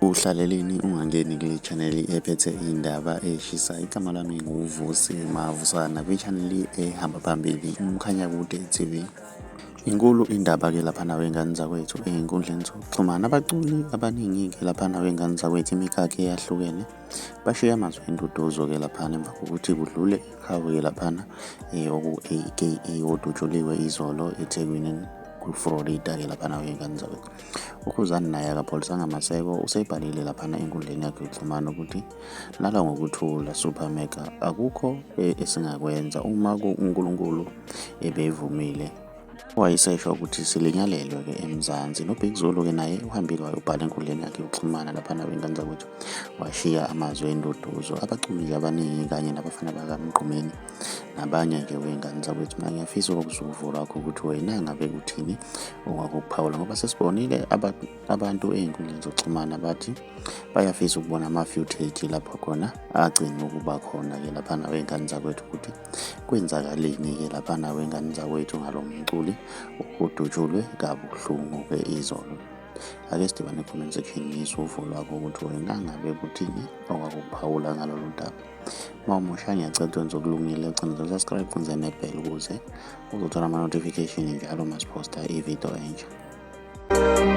Uhlaleleni ungangeni kule channel ephethe indaba eshisayo. Igama lami nguVusi Mavusana kwi-channel ehamba phambili uMkhanyakude TV. Inkulu indaba-ke laphana wey'ngane zakwethu ey'nkundleni zokuxhumana. Abaculi abaningi-ke laphana wey'ngane zakwethu imikhakha eyahlukene bashiya amazwi enduduzo-ke laphana emva kokuthi kudlule ikhawu-ke laphana oku-AKA odutshuliwe izolo eThekwini ku-Florida-ke laphana wey'ngane zakwethu. UKhuzani naye akapholisanga amaseko, usebhalile laphana enkundleni yakhe yokuxhumana ukuthi lala ngokuthula super mega, akukho esingakwenza uma uNkulunkulu ebevumile. Wayesesho ukuthi silinyalelwe-ke eMzansi. NoBig Zulu-ke naye uhambile wayobhala enkundleni yakhe yokuxhumana laphana wey'ngane zakwethu, washiya amazwi enduduzo. Abaculi abaningi kanye nabafana bakaMgqumeni nabanye-ke wey'ngane zakwethu, mina ngiyafisa ukuzwa uvo lwakho ukuthi wena ngabe kuthini okwakukuphawula, ngoba sesibonile abantu ey'nkundleni zokuxhumana bathi bayafisa ukubona ama-footage lapho khona agcina ukuba khona-ke laphana wey'ngane zakwethu ukuthi kwenzakaleni-ke laphana wey'ngane zakwethu ngalo mculi udutshulwe kabuhlungu-ke izolo. Ake sidibane e-comment section ngizwe uvo lwakho ukuthi wena ngabe kuthini okwakukuphawula ngalolu daba. Uma umusha ngiyacela wenze okulungile, ugcina subscribe kwenze nebheli ukuze uzothola ama-notification njalo masiphosta ividiyo entsha.